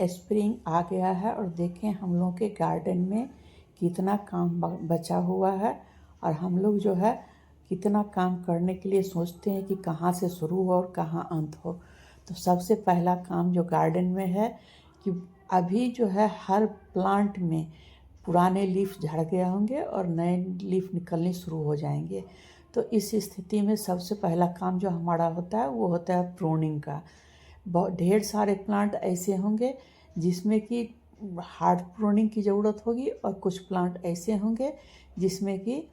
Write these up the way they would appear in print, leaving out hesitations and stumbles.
Spring आ गया है और देखें हम लोग के गार्डन में कितना काम बचा हुआ है। और हम लोग जो है कितना काम करने के लिए सोचते हैं कि कहाँ से शुरू हो और कहाँ अंत हो। तो सबसे पहला काम जो गार्डन में है कि अभी जो है हर प्लांट में पुराने लीफ झड़ गए होंगे और नए लीफ निकलने शुरू हो जाएंगे। तो इस स्थिति में सबसे पहला काम जो हमारा होता है वो होता है प्रूनिंग का। बहुत ढेर सारे प्लांट ऐसे होंगे जिसमें कि हार्ड प्रूनिंग की ज़रूरत होगी और कुछ प्लांट ऐसे होंगे जिसमें कि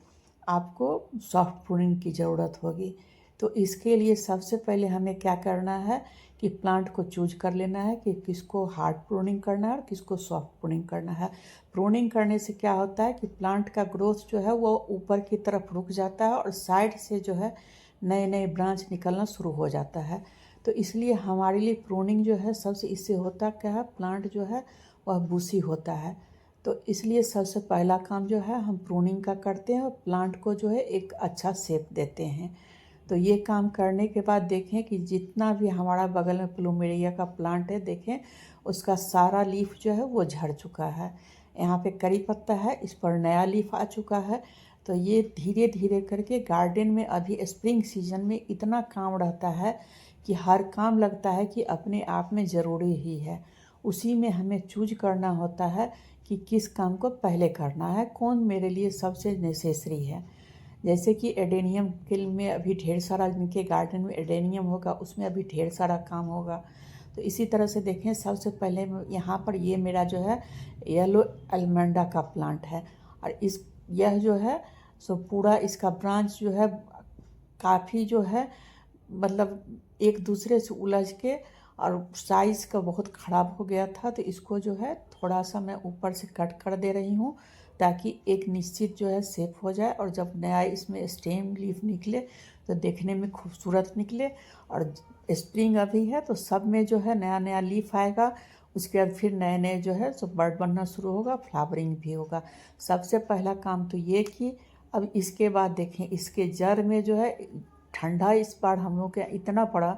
आपको सॉफ्ट प्रूनिंग की ज़रूरत होगी। तो इसके लिए सबसे पहले हमें क्या करना है कि प्लांट को चूज कर लेना है कि किसको हार्ड प्रूनिंग करना है और किसको सॉफ्ट प्रूनिंग करना है। प्रूनिंग करने से क्या होता है कि प्लांट का ग्रोथ जो है वो ऊपर की तरफ रुक जाता है और साइड से जो है नए नए ब्रांच निकलना शुरू हो जाता है। तो इसलिए हमारे लिए प्रूनिंग जो है सबसे, इससे होता क्या है, प्लांट जो है वह बूसी होता है। तो इसलिए सबसे पहला काम जो है हम प्रूनिंग का करते हैं और प्लांट को जो है एक अच्छा शेप देते हैं। तो ये काम करने के बाद देखें कि जितना भी हमारा बगल में प्लूमेरिया का प्लांट है, देखें उसका सारा लीफ जो है वो झड़ चुका है। यहाँ पे करी पत्ता है, इस पर नया लीफ आ चुका है। तो ये धीरे धीरे करके गार्डन में अभी स्प्रिंग सीजन में इतना काम रहता है कि हर काम लगता है कि अपने आप में ज़रूरी ही है। उसी में हमें चूज करना होता है कि किस काम को पहले करना है, कौन मेरे लिए सबसे नेसेसरी है। जैसे कि एडेनियम के में अभी ढेर सारा, जिनके गार्डन में एडेनियम होगा उसमें अभी ढेर सारा काम होगा। तो इसी तरह से देखें, सबसे पहले यहाँ पर ये मेरा जो है येलो एल्मंडा का प्लांट है और यह जो है सो पूरा इसका ब्रांच जो है काफ़ी जो है मतलब एक दूसरे से उलझ के और साइज़ का बहुत ख़राब हो गया था। तो इसको जो है थोड़ा सा मैं ऊपर से कट कर दे रही हूँ ताकि एक निश्चित जो है शेप हो जाए और जब नया इसमें स्टेम लीफ निकले तो देखने में खूबसूरत निकले। और स्प्रिंग अभी है तो सब में जो है नया नया लीफ आएगा। उसके बाद फिर नए नए जो है सो बर्ड बनना शुरू होगा, फ्लावरिंग भी होगा। सबसे पहला काम तो ये कि अब इसके बाद देखें इसके जड़ में जो है ठंडा इस बार हम लोग के इतना पड़ा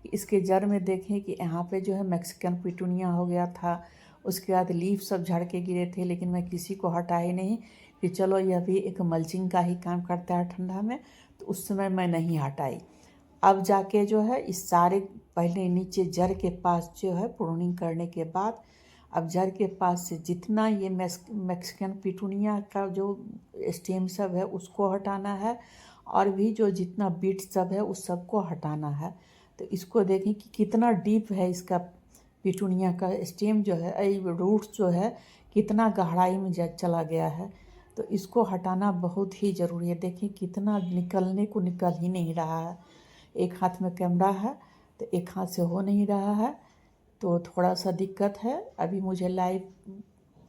कि इसके जड़ में देखें कि यहाँ पे जो है मैक्सिकन पिटूनिया हो गया था। उसके बाद लीफ सब झड़ के गिरे थे, लेकिन मैं किसी को हटा ही नहीं कि चलो यह भी एक मल्चिंग का ही काम करता है ठंडा में, तो उस समय मैं नहीं हटाई। अब जाके जो है इस सारे पहले नीचे जड़ के पास जो है प्रूनिंग करने के बाद अब जड़ के पास से जितना ये मैक्सिकन पिटूनिया का जो स्टेम सब है उसको हटाना है और भी जो जितना बीट सब है उस सब को हटाना है। तो इसको देखें कि कितना डीप है इसका पिटूनिया का स्टेम जो है, रूट्स जो है कितना गहराई में चला गया है। तो इसको हटाना बहुत ही ज़रूरी है। देखें कितना निकलने को निकल ही नहीं रहा है। एक हाथ में कैमरा है तो एक हाथ से हो नहीं रहा है, तो थोड़ा सा दिक्कत है। अभी मुझे लाइव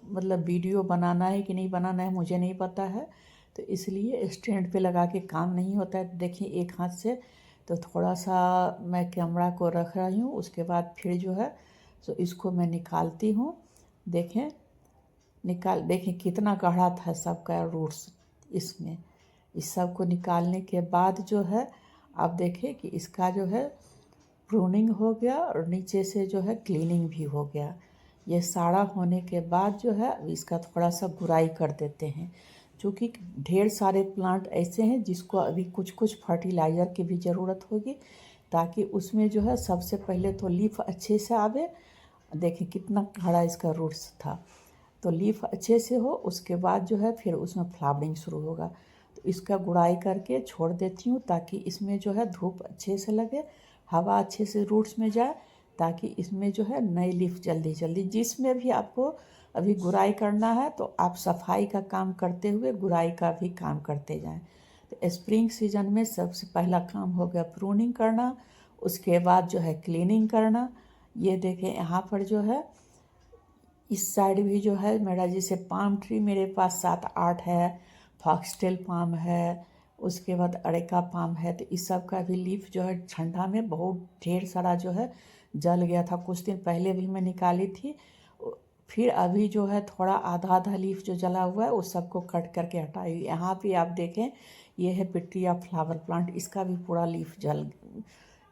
मतलब वीडियो बनाना है कि नहीं बनाना है मुझे नहीं पता है, तो इसलिए स्टैंड पे लगा के काम नहीं होता है। देखिए एक हाथ से तो थोड़ा सा मैं कैमरा को रख रही हूँ, उसके बाद फिर जो है तो इसको मैं निकालती हूँ। देखें देखें कितना गहरा था सबका रूट्स इसमें। इस सब को निकालने के बाद जो है आप देखें कि इसका जो है प्रूनिंग हो गया और नीचे से जो है क्लीनिंग भी हो गया। ये सारा होने के बाद जो है इसका थोड़ा सा गुड़ाई कर देते हैं, क्योंकि ढेर सारे प्लांट ऐसे हैं जिसको अभी कुछ कुछ फर्टिलाइज़र की भी ज़रूरत होगी, ताकि उसमें जो है सबसे पहले तो लीफ अच्छे से आवे। देखें कितना खड़ा इसका रूट्स था, तो लीफ अच्छे से हो उसके बाद जो है फिर उसमें फ्लावरिंग शुरू होगा। तो इसका गुड़ाई करके छोड़ देती हूँ ताकि इसमें जो है धूप अच्छे से लगे, हवा अच्छे से रूट्स में जाए, ताकि इसमें जो है नई लीफ जल्दी जल्दी, जिसमें भी आपको अभी गुड़ाई करना है तो आप सफाई का काम करते हुए गुड़ाई का भी काम करते जाएं। तो स्प्रिंग सीजन में सबसे पहला काम हो गया प्रूनिंग करना, उसके बाद जो है क्लीनिंग करना। ये देखें यहाँ पर जो है इस साइड भी जो है मेरा, जैसे पाम ट्री मेरे पास 7-8 है, फॉक्सटेल पाम है, उसके बाद अरेका पाम है। तो इस सब का भी लीफ जो है ठंडा में बहुत ढेर सारा जो है जल गया था। कुछ दिन पहले भी मैं निकाली थी, फिर अभी जो है थोड़ा आधा आधा लीफ जो जला हुआ है उस सबको कट करके हटाई। यहाँ भी आप देखें ये है पिट्रिया फ्लावर प्लांट, इसका भी पूरा लीफ जल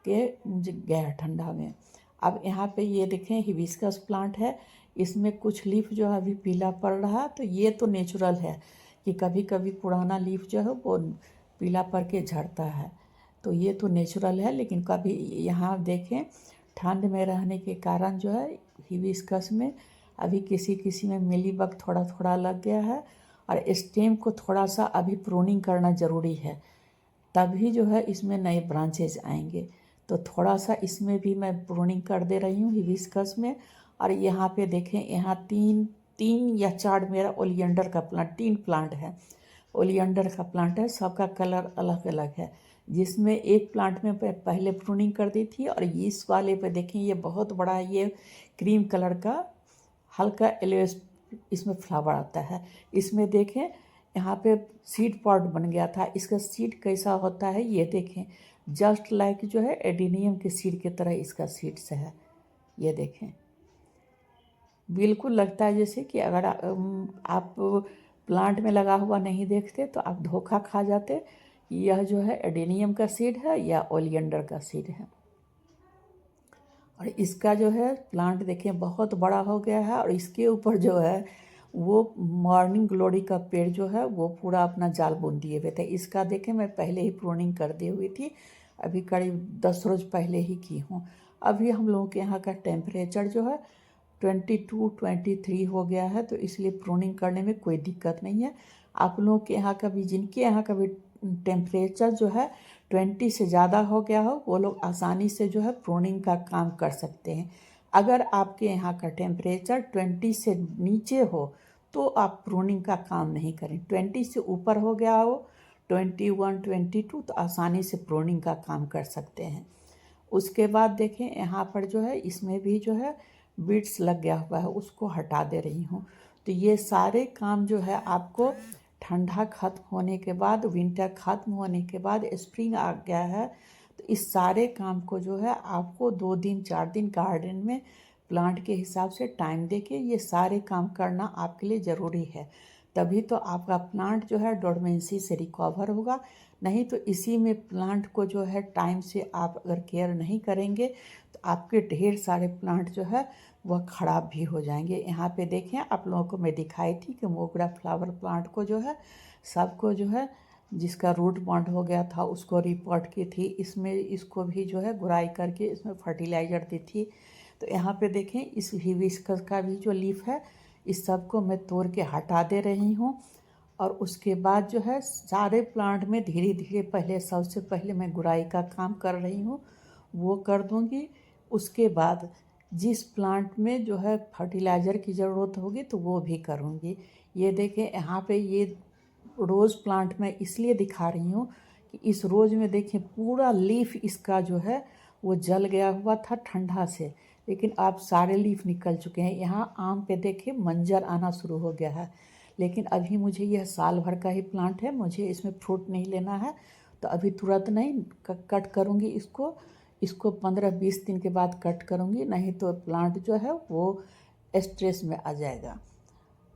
के गया ठंडा में। अब यहाँ पे ये देखें हिबिस्कस प्लांट है, इसमें कुछ लीफ जो है अभी पीला पड़ रहा, तो ये तो नेचुरल है कि कभी कभी पुराना लीफ जो है वो पीला पड़ के झड़ता है, तो ये तो नेचुरल है। लेकिन कभी यहाँ देखें ठंड में रहने के कारण जो है हिबिस्कस में अभी किसी किसी में मिलीबग थोड़ा थोड़ा लग गया है, और स्टेम को थोड़ा सा अभी प्रूनिंग करना ज़रूरी है, तभी जो है इसमें नए ब्रांचेज आएंगे। तो थोड़ा सा इसमें भी मैं प्रूनिंग कर दे रही हूँ हिबिस्कस में। और यहाँ पे देखें, यहाँ तीन या चार मेरा ओलियंडर का प्लांट, 3 प्लांट है, ओलियंडर का प्लांट है, सबका कलर अलग अलग है, जिसमें एक प्लांट में पहले प्रूनिंग कर दी थी, और इस वाले पे देखें ये बहुत बड़ा, ये क्रीम कलर का हल्का येलोइश इसमें फ्लावर आता है। इसमें देखें यहाँ पे सीड पॉट बन गया था, इसका सीड कैसा होता है ये देखें, जस्ट लाइक जो है एडिनियम के सीड की तरह इसका सीड्स है। ये देखें बिल्कुल लगता है जैसे कि अगर आप प्लांट में लगा हुआ नहीं देखते तो आप धोखा खा जाते। यह जो है एडेनियम का सीड है या ओलियंडर का सीड है। और इसका जो है प्लांट देखें बहुत बड़ा हो गया है, और इसके ऊपर जो है वो मॉर्निंग ग्लोरी का पेड़ जो है वो पूरा अपना जाल बुन दिए हुए थे। इसका देखें मैं पहले ही प्रूनिंग कर दी हुई थी, अभी करीब 10 रोज पहले ही की हूँ। अभी हम लोगों के यहाँ का टेम्परेचर जो है 22-23 हो गया है, तो इसलिए प्रूनिंग करने में कोई दिक्कत नहीं है। आप लोगों के यहाँ का भी, जिनके यहाँ का भी टेम्परेचर जो है 20 से ज़्यादा हो गया हो, वो लोग आसानी से जो है प्रूनिंग का काम कर सकते हैं। अगर आपके यहाँ का टेम्परेचर 20 से नीचे हो तो आप प्रूनिंग का काम नहीं करें। 20 से ऊपर हो गया हो, 21-22, तो आसानी से प्रूनिंग का काम कर सकते हैं। उसके बाद देखें यहाँ पर जो है इसमें भी जो है बीड्स लग गया हुआ है, उसको हटा दे रही हूँ। तो ये सारे काम जो है आपको ठंडा खत्म होने के बाद, विंटर खत्म होने के बाद स्प्रिंग आ गया है, तो इस सारे काम को जो है आपको 2 दिन 4 दिन गार्डन में प्लांट के हिसाब से टाइम देके ये सारे काम करना आपके लिए ज़रूरी है। तभी तो आपका प्लांट जो है डोरमेंसी से रिकवर होगा। नहीं तो इसी में प्लांट को जो है टाइम से आप अगर केयर नहीं करेंगे तो आपके ढेर सारे प्लांट जो है वह ख़राब भी हो जाएंगे। यहाँ पे देखें, आप लोगों को मैं दिखाई थी कि मोगरा फ्लावर प्लांट को जो है सबको जो है जिसका रूट बॉन्ड हो गया था उसको रिपोर्ट की थी, इसमें इसको भी जो है गुड़ाई करके इसमें फर्टिलाइज़र दी थी। तो यहाँ पे देखें इस हिबिस्कस का भी जो लीफ है इस सब को मैं तोड़ के हटा दे रही हूँ। और उसके बाद जो है सारे प्लांट में धीरे धीरे पहले, सबसे पहले मैं गुड़ाई का काम कर रही हूँ, वो कर दूँगी। उसके बाद जिस प्लांट में जो है फर्टिलाइज़र की ज़रूरत होगी तो वो भी करूँगी। ये देखें यहाँ पे ये रोज़ प्लांट मैं इसलिए दिखा रही हूँ कि इस रोज़ में देखें पूरा लीफ इसका जो है वो जल गया हुआ था ठंडा से, लेकिन अब सारे लीफ निकल चुके हैं। यहाँ आम पे देखें मंजर आना शुरू हो गया है, लेकिन अभी मुझे यह साल भर का ही प्लांट है, मुझे इसमें फ्रूट नहीं लेना है, तो अभी तुरंत नहीं कट करूँगी इसको 15-20 दिन के बाद कट करूँगी, नहीं तो प्लांट जो है वो स्ट्रेस में आ जाएगा।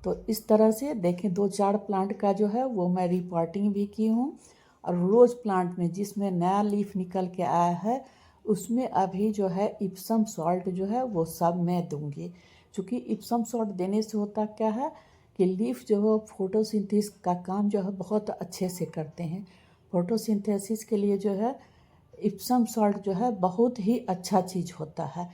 तो इस तरह से देखें 2-4 प्लांट का जो है वो मैं रिपोर्टिंग भी की हूँ। और रोज़ प्लांट में जिसमें नया लीफ निकल के आया है उसमें अभी जो है इप्सम सॉल्ट जो है वो सब मैं दूंगी। क्योंकि इप्सम सॉल्ट देने से होता क्या है कि लीफ जो है फोटोसिंथेसिस का काम जो है बहुत अच्छे से करते हैं। फोटोसिंथेसिस के लिए जो है इप्सम सॉल्ट जो है बहुत ही अच्छा चीज़ होता है।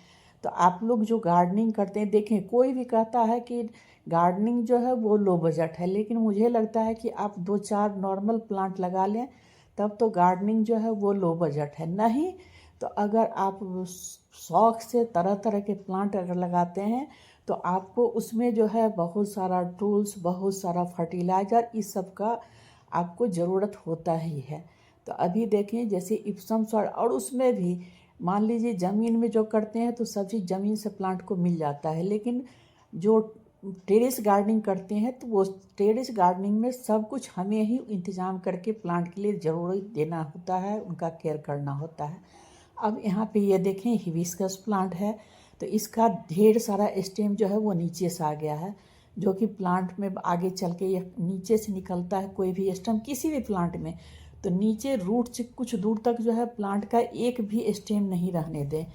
तो आप लोग जो गार्डनिंग करते हैं, देखें कोई भी कहता है कि गार्डनिंग जो है वो लो बजट है, लेकिन मुझे लगता है कि आप 2-4 नॉर्मल प्लांट लगा लें तब तो गार्डनिंग जो है वो लो बजट है। नहीं तो अगर आप शौक से तरह तरह के प्लांट अगर लगाते हैं तो आपको उसमें जो है बहुत सारा टूल्स, बहुत सारा फर्टिलाइज़र, इस सब का आपको ज़रूरत होता ही है। तो अभी देखें जैसे इप्सम सॉल्ट, और उसमें भी मान लीजिए ज़मीन में जो करते हैं तो सब चीज़ ज़मीन से प्लांट को मिल जाता है, लेकिन जो टेरेस गार्डनिंग करते हैं तो वो टेरेस गार्डनिंग में सब कुछ हमें ही इंतज़ाम करके प्लांट के लिए ज़रूरी देना होता है, उनका केयर करना होता है। अब यहाँ पे ये देखें हिबिस्कस प्लांट है, तो इसका ढेर सारा स्टेम जो है वो नीचे से आ गया है, जो कि प्लांट में आगे चल के ये नीचे से निकलता है। कोई भी स्टेम किसी भी प्लांट में तो नीचे रूट से कुछ दूर तक जो है प्लांट का एक भी स्टेम नहीं रहने दें,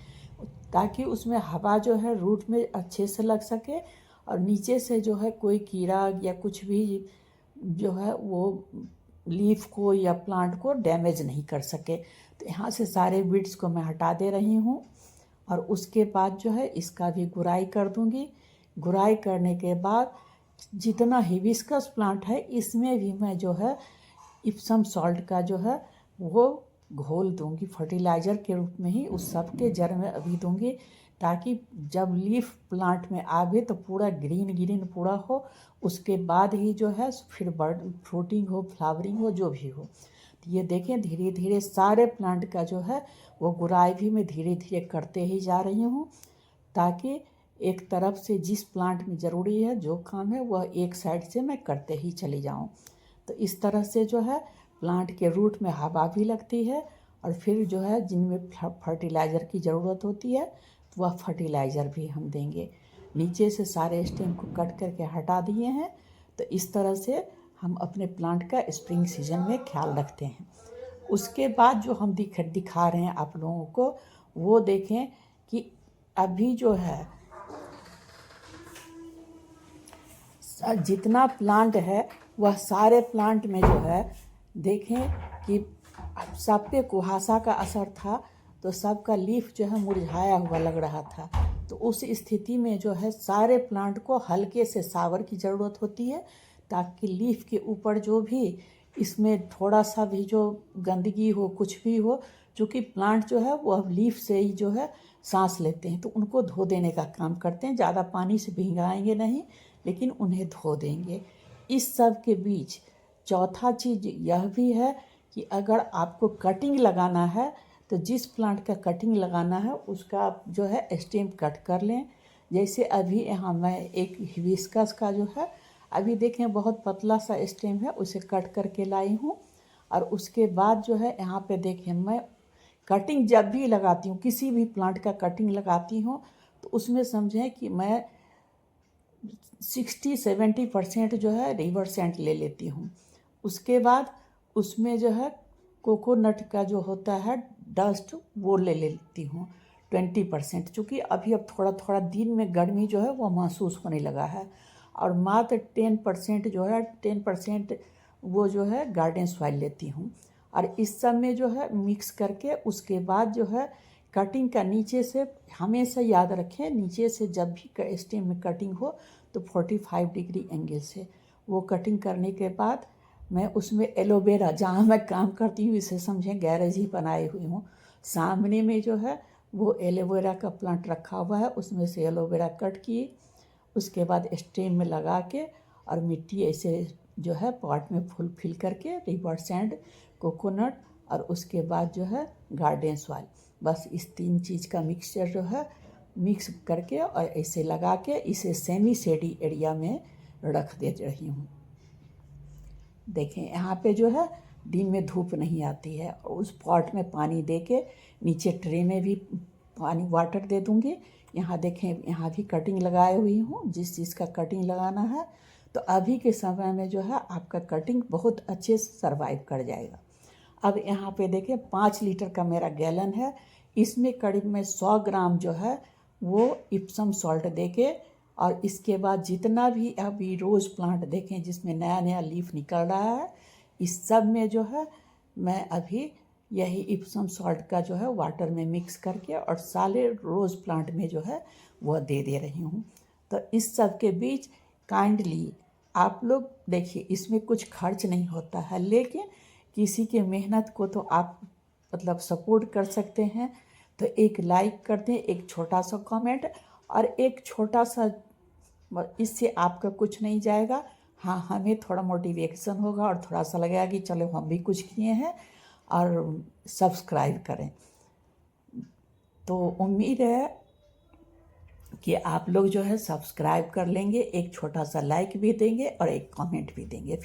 ताकि उसमें हवा जो है रूट में अच्छे से लग सके और नीचे से जो है कोई कीड़ा या कुछ भी जो है वो लीफ को या प्लांट को डैमेज नहीं कर सके। तो यहाँ से सारे वीड्स को मैं हटा दे रही हूँ और उसके बाद जो है इसका भी गुड़ाई कर दूँगी। गुड़ाई करने के बाद जितना हिबिस्कस प्लांट है इसमें भी मैं जो है इप्सम सॉल्ट का जो है वो घोल दूंगी, फर्टिलाइज़र के रूप में ही उस सब के जड़ में अभी दूंगी, ताकि जब लीफ प्लांट में आवे तो पूरा ग्रीन ग्रीन पूरा हो। उसके बाद ही जो है फिर बर्ड फ्रूटिंग हो, फ्लावरिंग हो, जो भी हो। तो ये देखें धीरे धीरे सारे प्लांट का जो है वो गुड़ाई भी मैं धीरे धीरे करते ही जा रही हूँ, ताकि एक तरफ से जिस प्लांट में ज़रूरी है जो काम है वह एक साइड से मैं करते ही चली जाऊँ। तो इस तरह से जो है प्लांट के रूट में हवा भी लगती है और फिर जो है जिनमें फर्टिलाइज़र की ज़रूरत होती है तो वह फर्टिलाइज़र भी हम देंगे। नीचे से सारे स्टेम को कट करके हटा दिए हैं। तो इस तरह से हम अपने प्लांट का स्प्रिंग सीजन में ख्याल रखते हैं। उसके बाद जो हम दिखा रहे हैं आप लोगों को, वो देखें कि अभी जो है जितना प्लांट है वह सारे प्लांट में जो है देखें कि सब पे कुहासा का असर था, तो सबका लीफ जो है मुरझाया हुआ लग रहा था। तो उस स्थिति में जो है सारे प्लांट को हल्के से सावर की ज़रूरत होती है, ताकि लीफ के ऊपर जो भी इसमें थोड़ा सा भी जो गंदगी हो, कुछ भी हो, चूँकि प्लांट जो है वो लीफ से ही जो है सांस लेते हैं, तो उनको धो देने का काम करते हैं। ज़्यादा पानी से भिंगाएंगे नहीं, लेकिन उन्हें धो देंगे। इस सब के बीच चौथा चीज़ यह भी है कि अगर आपको कटिंग लगाना है तो जिस प्लांट का कटिंग लगाना है उसका जो है स्टेम कट कर लें। जैसे अभी यहाँ मैं एक हिबिस्कस का जो है अभी देखें बहुत पतला सा स्टेम है, उसे कट करके लाई हूँ। और उसके बाद जो है यहाँ पे देखें मैं कटिंग जब भी लगाती हूँ, किसी भी प्लांट का कटिंग लगाती हूँ, तो उसमें समझें कि मैं 60-70% जो है रिवर सेंट ले लेती हूँ। उसके बाद उसमें जो है कोकोनट का जो होता है डस्ट वो ले लेती हूँ 20%, चूँकि अभी अब थोड़ा थोड़ा दिन में गर्मी जो है वो महसूस होने लगा है। और मात्र 10% जो है 10% वो जो है गार्डन सॉइल लेती हूँ। और इस सब में जो है मिक्स करके उसके बाद जो है कटिंग का नीचे से हमेशा याद रखें, नीचे से जब भी स्टेम में कटिंग हो तो 45 डिग्री एंगल से वो कटिंग करने के बाद मैं उसमें एलोवेरा, जहाँ मैं काम करती हूँ इसे समझें गैरेज ही बनाई हुई हूँ, सामने में जो है वो एलोवेरा का प्लांट रखा हुआ है, उसमें से एलोवेरा कट किए, उसके बाद स्टेम में लगा के और मिट्टी ऐसे जो है पॉट में फुल फिल करके रिवर सैंड, कोकोनट और उसके बाद जो है गार्डन सॉइल, बस इस 3 चीज़ का मिक्सचर जो है मिक्स करके और ऐसे लगा के इसे सेमी शेडी एरिया में रख दे रही हूँ। देखें यहाँ पे जो है दिन में धूप नहीं आती है। और उस पॉट में पानी दे के नीचे ट्रे में भी पानी वाटर दे दूँगी। यहाँ देखें यहाँ भी कटिंग लगाई हुई हूँ, जिस चीज़ का कटिंग लगाना है। तो अभी के समय में जो है आपका कटिंग बहुत अच्छे से सर्वाइव कर जाएगा। अब यहाँ पे देखें 5 लीटर का मेरा गैलन है, इसमें करीब मैं 100 ग्राम जो है वो इप्सम सॉल्ट दे के, और इसके बाद जितना भी अभी रोज़ प्लांट देखें जिसमें नया नया लीफ निकल रहा है, इस सब में जो है मैं अभी यही इप्सम सॉल्ट का जो है वाटर में मिक्स करके और सारे रोज़ प्लांट में जो है वह दे रही हूँ। तो इस सब के बीच काइंडली आप लोग देखिए, इसमें कुछ खर्च नहीं होता है, लेकिन किसी के मेहनत को तो आप मतलब सपोर्ट कर सकते हैं। तो एक लाइक कर दें, एक छोटा सा कमेंट और एक छोटा सा, इससे आपका कुछ नहीं जाएगा। हाँ, हमें थोड़ा मोटिवेशन होगा और थोड़ा सा लगेगा कि चलो हम भी कुछ किए हैं। और सब्सक्राइब करें। तो उम्मीद है कि आप लोग जो है सब्सक्राइब कर लेंगे, एक छोटा सा लाइक भी देंगे और एक कमेंट भी देंगे।